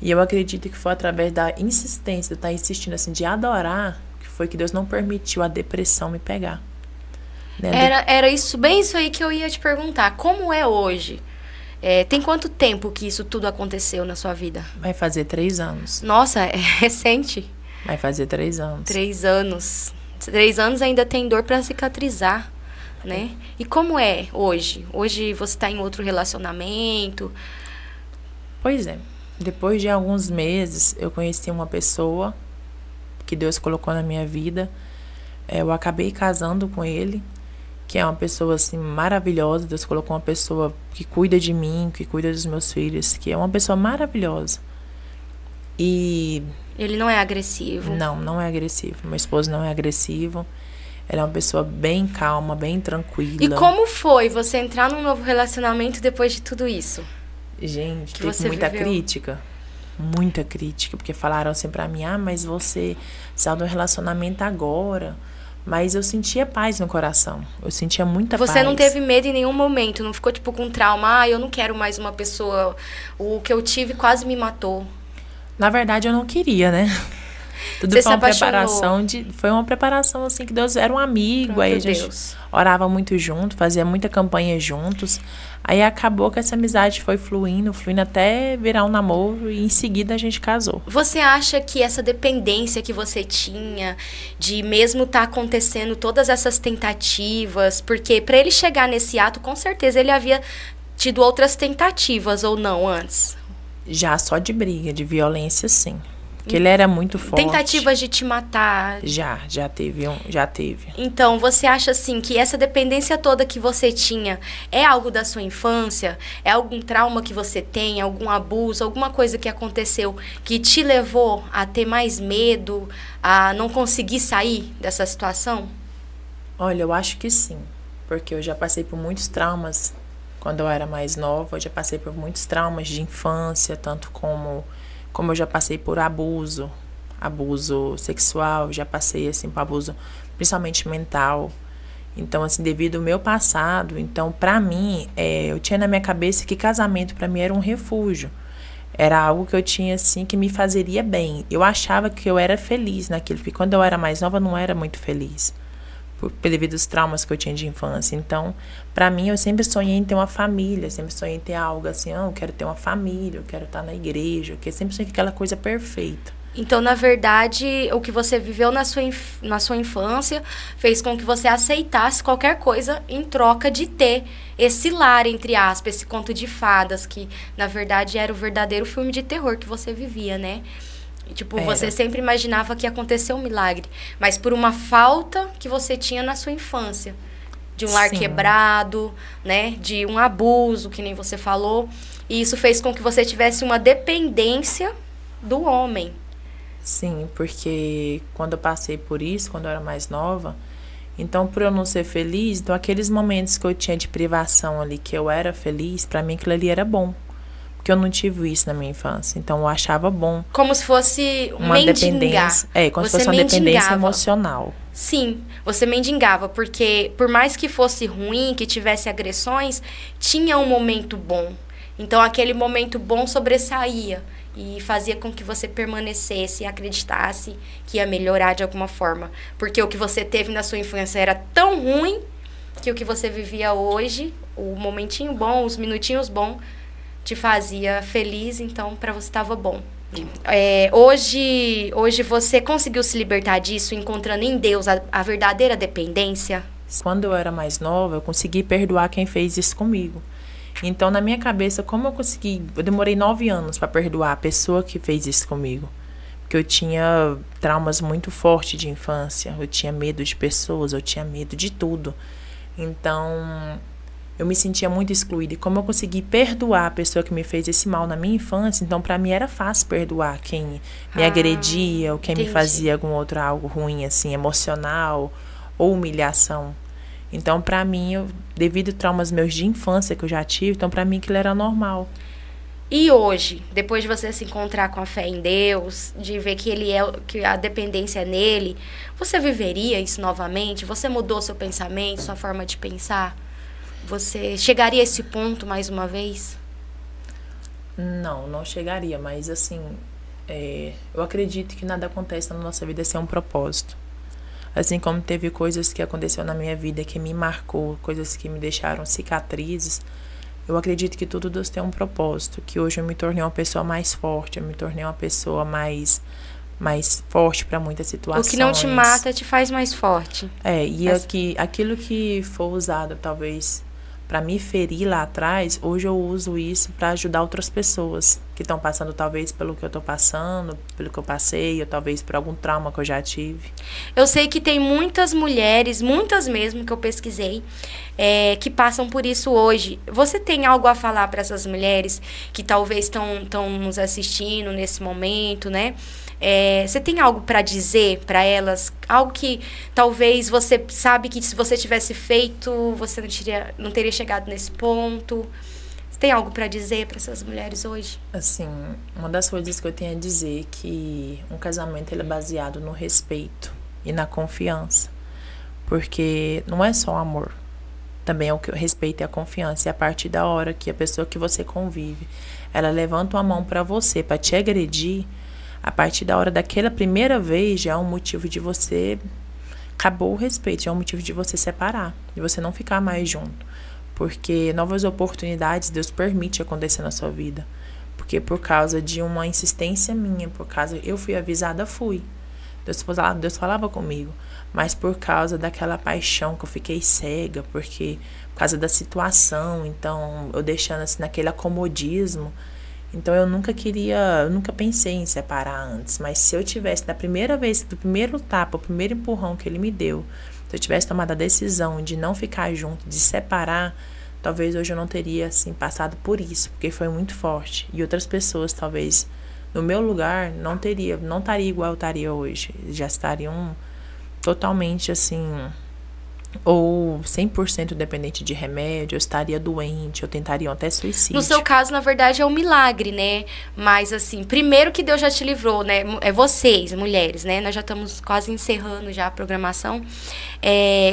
E eu acredito que foi através da insistência, de estar insistindo assim, de adorar, foi que Deus não permitiu a depressão me pegar. Né? Era bem isso aí que eu ia te perguntar. Como é hoje? Tem quanto tempo que isso tudo aconteceu na sua vida? Vai fazer 3 anos. Nossa, é recente. Vai fazer 3 anos. 3 anos. 3 anos ainda tem dor para cicatrizar, né? E como é hoje? Hoje você está em outro relacionamento? Pois é. Depois de alguns meses, eu conheci uma pessoa que Deus colocou na minha vida. Eu acabei casando com ele, que é uma pessoa assim maravilhosa. Deus colocou uma pessoa que cuida de mim, que cuida dos meus filhos, que é uma pessoa maravilhosa. E ele não é agressivo? Não é agressivo. Meu esposo não é agressivo. Ele é uma pessoa bem calma, bem tranquila. E como foi você entrar num novo relacionamento depois de tudo isso? Gente, teve muita crítica. Muita crítica, porque falaram assim pra mim, mas você saiu do relacionamento agora. Mas eu sentia paz no coração, eu sentia muita paz. Você não teve medo em nenhum momento, não ficou tipo com trauma, eu não quero mais uma pessoa, o que eu tive quase me matou. Na verdade eu não queria, né? Tudo você foi uma preparação foi uma preparação assim que Deus era um amigo, aí a gente orava muito junto, fazia muita campanha juntos. Aí acabou que essa amizade foi fluindo até virar um namoro e em seguida a gente casou. Você acha que essa dependência que você tinha de mesmo estar acontecendo todas essas tentativas, porque para ele chegar nesse ato, com certeza ele havia tido outras tentativas ou não antes? Já só de briga, de violência, sim. Porque ele era muito forte. Tentativas de te matar? Já teve. Então, você acha assim que essa dependência toda que você tinha é algo da sua infância? É algum trauma que você tem? Algum abuso? Alguma coisa que aconteceu que te levou a ter mais medo? A não conseguir sair dessa situação? Olha, eu acho que sim. Porque eu já passei por muitos traumas quando eu era mais nova. Eu já passei por muitos traumas de infância, tanto como eu já passei por abuso sexual, já passei assim por abuso principalmente mental. Então, assim, devido ao meu passado, então, pra mim, eu tinha na minha cabeça que casamento pra mim era um refúgio. Era algo que eu tinha, assim, que me fazeria bem. Eu achava que eu era feliz naquilo, porque quando eu era mais nova, eu não era muito feliz. devido aos traumas que eu tinha de infância. Então, para mim, eu sempre sonhei em ter uma família, sempre sonhei em ter algo assim, eu quero ter uma família, eu quero estar na igreja, eu sempre sonhei aquela coisa perfeita. Então, na verdade, o que você viveu na sua infância fez com que você aceitasse qualquer coisa em troca de ter esse lar, entre aspas, esse conto de fadas, que, na verdade, era o verdadeiro filme de terror que você vivia, né? Tipo, você sempre imaginava que ia acontecer um milagre, mas por uma falta que você tinha na sua infância. De um lar quebrado, né? De um abuso, que nem você falou. E isso fez com que você tivesse uma dependência do homem. Sim, porque quando eu passei por isso, quando eu era mais nova, então por eu não ser feliz, então aqueles momentos que eu tinha de privação ali, que eu era feliz, pra mim aquilo ali era bom. Porque eu não tive isso na minha infância, então eu achava bom. Como se fosse uma dependência. Como se fosse uma dependência emocional. Sim, você mendigava, porque por mais que fosse ruim, que tivesse agressões, tinha um momento bom. Então aquele momento bom sobressaía e fazia com que você permanecesse e acreditasse que ia melhorar de alguma forma. Porque o que você teve na sua infância era tão ruim que o que você vivia hoje, o momentinho bom, os minutinhos bons, te fazia feliz, então para você estava bom. Hoje você conseguiu se libertar disso, encontrando em Deus a verdadeira dependência? Quando eu era mais nova, eu consegui perdoar quem fez isso comigo. Então, na minha cabeça, como eu consegui... Eu demorei 9 anos para perdoar a pessoa que fez isso comigo. Porque eu tinha traumas muito fortes de infância. Eu tinha medo de pessoas, eu tinha medo de tudo. Então, eu me sentia muito excluída. E como eu consegui perdoar a pessoa que me fez esse mal na minha infância, então, para mim, era fácil perdoar quem me agredia ou quem me fazia algum outro algo ruim, assim, emocional ou humilhação. Então, pra mim, devido aos traumas meus de infância que eu já tive, então pra mim aquilo era normal. E hoje, depois de você se encontrar com a fé em Deus, de ver que a dependência é nele, você viveria isso novamente? Você mudou seu pensamento, sua forma de pensar? Você chegaria a esse ponto mais uma vez? Não chegaria, mas assim, eu acredito que nada acontece na nossa vida sem um propósito. Assim como teve coisas que aconteceram na minha vida que me marcou, coisas que me deixaram cicatrizes, eu acredito que tudo Deus tem um propósito, que hoje eu me tornei uma pessoa mais forte, eu me tornei uma pessoa mais forte para muitas situações. O que não te mata te faz mais forte. Aquilo que for usado talvez para me ferir lá atrás, hoje eu uso isso para ajudar outras pessoas que estão passando talvez pelo que eu estou passando, pelo que eu passei, ou talvez por algum trauma que eu já tive. Eu sei que tem muitas mulheres, muitas mesmo que eu pesquisei, que passam por isso hoje. Você tem algo a falar para essas mulheres que talvez estão nos assistindo nesse momento, né? Você tem algo para dizer para elas? Algo que talvez você sabe que se você tivesse feito, você não teria chegado nesse ponto. Você tem algo para dizer para essas mulheres hoje? Assim, uma das coisas que eu tenho a dizer é que um casamento ele é baseado no respeito e na confiança. Porque não é só o amor. Também é o respeito e a confiança. E a partir da hora que a pessoa que você convive, ela levanta uma mão para você, para te agredir, a partir da hora daquela primeira vez, já é um motivo de você... Acabou o respeito, já é um motivo de você separar, de você não ficar mais junto. Porque novas oportunidades Deus permite acontecer na sua vida. Porque por causa de uma insistência minha, eu fui avisada, fui. Deus falava comigo. Mas por causa daquela paixão que eu fiquei cega, por causa da situação, então eu deixando assim naquele acomodismo... Então, eu nunca pensei em separar antes. Mas se eu tivesse, da primeira vez, do primeiro tapa, o primeiro empurrão que ele me deu, se eu tivesse tomado a decisão de não ficar junto, de separar, talvez hoje eu não teria, assim, passado por isso, porque foi muito forte. E outras pessoas, talvez, no meu lugar, não estaria igual eu estaria hoje. Já estariam totalmente, assim... ou 100% dependente de remédio, eu estaria doente, eu tentaria até suicídio. No seu caso, na verdade, é um milagre, né? Mas, assim, primeiro que Deus já te livrou, né? É vocês, mulheres, né? Nós já estamos quase encerrando já a programação.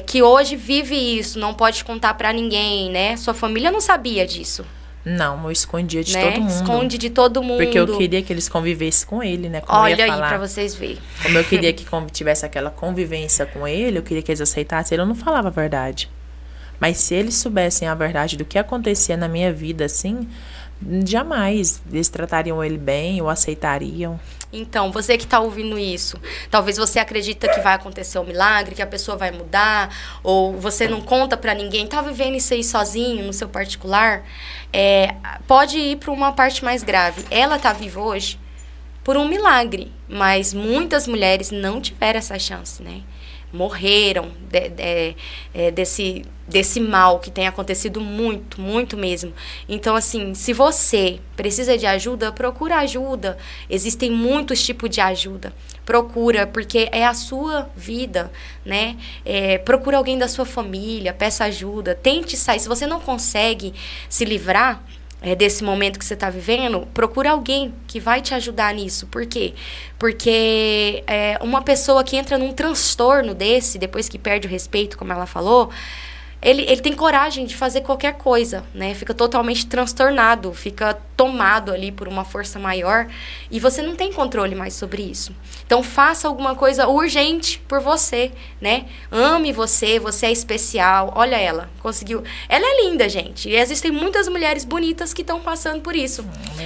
Que hoje vive isso, não pode contar pra ninguém, né? Sua família não sabia disso. Não, eu escondia de né? todo mundo. Esconde de todo mundo. Porque eu queria que eles convivessem com ele, né? Como Olha eu ia aí falar. pra vocês verem. Como eu queria que tivesse aquela convivência com ele, eu queria que eles aceitassem. Ele não falava a verdade. Mas se eles soubessem a verdade do que acontecia na minha vida, assim, jamais eles tratariam ele bem ou aceitariam. Então, você que está ouvindo isso, talvez você acredita que vai acontecer um milagre, que a pessoa vai mudar, ou você não conta para ninguém, tá vivendo isso aí sozinho, no seu particular, pode ir para uma parte mais grave. Ela tá viva hoje por um milagre, mas muitas mulheres não tiveram essa chance, né? Morreram desse mal que tem acontecido muito, muito mesmo. Então, assim, se você precisa de ajuda, procura ajuda. Existem muitos tipos de ajuda. Procura, porque é a sua vida, né? Procura alguém da sua família, peça ajuda, tente sair. Se você não consegue se livrar desse momento que você está vivendo, procura alguém que vai te ajudar nisso. Por quê? Porque uma pessoa que entra num transtorno desse, depois que perde o respeito, como ela falou, ele tem coragem de fazer qualquer coisa, né? Fica totalmente transtornado, fica tomado ali por uma força maior e você não tem controle mais sobre isso. Então, faça alguma coisa urgente por você, né? Ame você, você é especial. Olha ela, conseguiu. Ela é linda, gente. E existem muitas mulheres bonitas que estão passando por isso.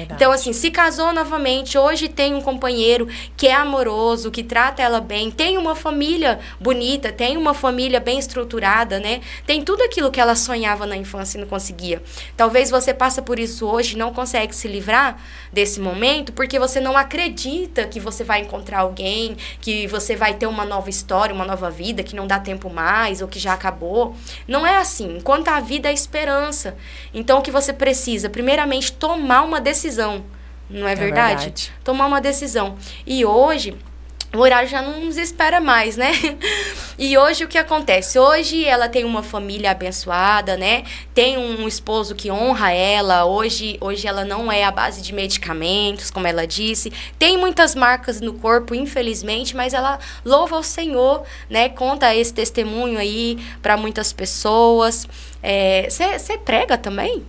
Então, assim, se casou novamente, hoje tem um companheiro que é amoroso, que trata ela bem, tem uma família bonita, tem uma família bem estruturada, né? Tem tudo aquilo que ela sonhava na infância e não conseguia. Talvez você passe por isso hoje e não consegue se livrar desse momento porque você não acredita que você vai encontrar alguém, que você vai ter uma nova história, uma nova vida, que não dá tempo mais ou que já acabou. Não é assim. Enquanto a vida é esperança. Então, o que você precisa? Primeiramente, tomar uma decisão. Não é verdade? Tomar uma decisão. E hoje, o horário já não nos espera mais, né? E hoje o que acontece? Hoje ela tem uma família abençoada, né? Tem um esposo que honra ela. Hoje ela não é à base de medicamentos, como ela disse. Tem muitas marcas no corpo, infelizmente, mas ela louva ao Senhor, né? Conta esse testemunho aí para muitas pessoas. Você prega também?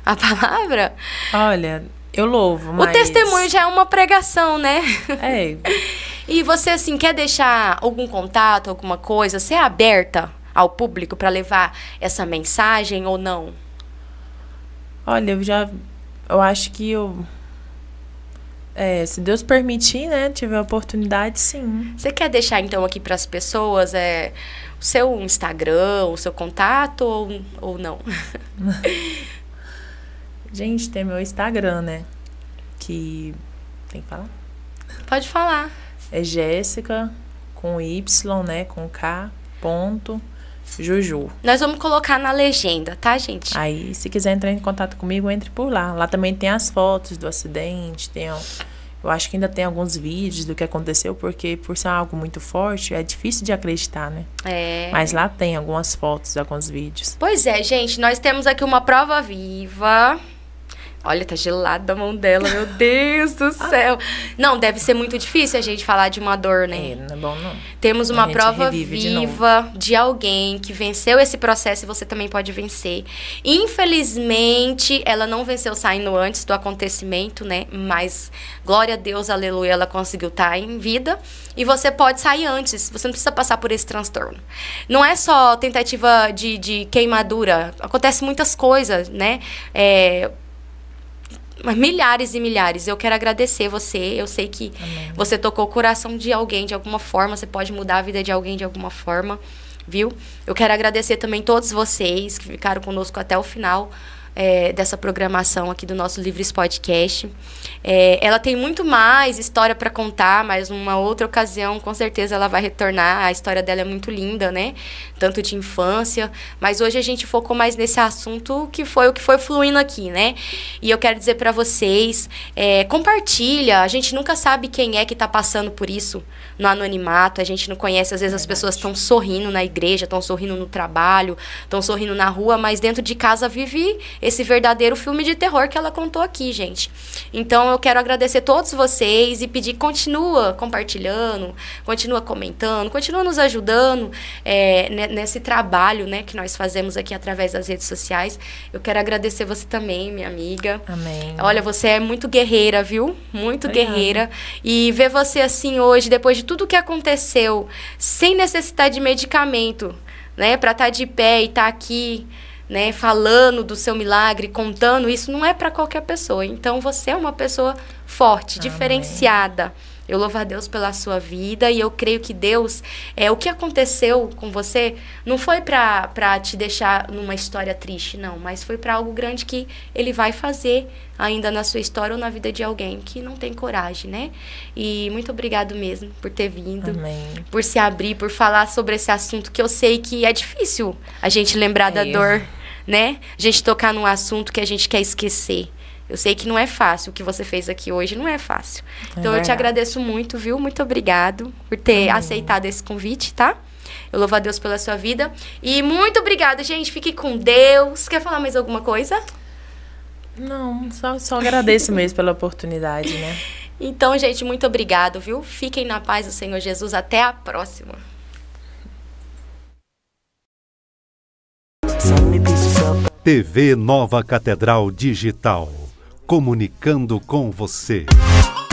A palavra? Olha, eu louvo, mas... O testemunho já é uma pregação, né? E você, assim, quer deixar algum contato, alguma coisa? Você é aberta ao público para levar essa mensagem ou não? Olha, eu acho que se Deus permitir, né, tiver oportunidade, sim. Você quer deixar, então, aqui para as pessoas o seu Instagram, o seu contato ou não? Gente, tem meu Instagram, né? Que... Tem que falar? Pode falar. É Jéssica, com Y, né? Com K, ponto, Juju. Nós vamos colocar na legenda, tá, gente? Aí, se quiser entrar em contato comigo, entre por lá. Lá também tem as fotos do acidente, eu acho que ainda tem alguns vídeos do que aconteceu, porque por ser algo muito forte, é difícil de acreditar, né? Mas lá tem algumas fotos, alguns vídeos. Pois é, gente, nós temos aqui uma prova viva. Olha, tá gelada a mão dela, meu Deus do céu. Não, deve ser muito difícil a gente falar de uma dor, né? Não é bom, não. Temos uma prova viva de alguém que venceu esse processo e você também pode vencer. Infelizmente, ela não venceu saindo antes do acontecimento, né? Mas, glória a Deus, aleluia, ela conseguiu estar em vida. E você pode sair antes, você não precisa passar por esse transtorno. Não é só tentativa de queimadura, acontece muitas coisas, né? Milhares e milhares. Eu quero agradecer você. Eu sei que você tocou o coração de alguém de alguma forma. Você pode mudar a vida de alguém de alguma forma, viu? Eu quero agradecer também todos vocês que ficaram conosco até o final dessa programação aqui do nosso Livres Podcast. Ela tem muito mais história para contar, mas numa outra ocasião, com certeza, ela vai retornar. A história dela é muito linda, né? Tanto de infância. Mas hoje a gente focou mais nesse assunto que foi o que foi fluindo aqui, né? E eu quero dizer para vocês, compartilha. A gente nunca sabe quem é que tá passando por isso no anonimato. A gente não conhece. Às vezes as pessoas estão sorrindo na igreja, estão sorrindo no trabalho, estão sorrindo na rua, mas dentro de casa vive esse verdadeiro filme de terror que ela contou aqui, gente. Então eu quero agradecer todos vocês e pedir, continua compartilhando, continua comentando, continua nos ajudando nesse trabalho, né, que nós fazemos aqui através das redes sociais. Eu quero agradecer você também, minha amiga. Amém. Olha, você é muito guerreira, viu? Muito Obrigada. Guerreira. E ver você assim hoje, depois de tudo que aconteceu, sem necessidade de medicamento, né, para estar de pé e estar aqui, né, falando do seu milagre, contando, isso não é para qualquer pessoa. Então você é uma pessoa forte, Amém. Diferenciada. Eu louvo a Deus pela sua vida e eu creio que Deus, o que aconteceu com você não foi para te deixar numa história triste, não, mas foi para algo grande que Ele vai fazer ainda na sua história ou na vida de alguém que não tem coragem, né? E muito obrigado mesmo por ter vindo, Amém. por se abrir, por falar sobre esse assunto que eu sei que é difícil a gente lembrar da dor, né? A gente tocar num assunto que a gente quer esquecer. Eu sei que não é fácil, o que você fez aqui hoje não é fácil. Então eu te agradeço muito, viu? Muito obrigado por ter aceitado esse convite, tá? Eu louvo a Deus pela sua vida. E muito obrigada, gente. Fique com Deus. Quer falar mais alguma coisa? Não, só agradeço mesmo pela oportunidade, né? Então, gente, muito obrigado, viu? Fiquem na paz do Senhor Jesus. Até a próxima. TV Nova Catedral Digital. Comunicando com você.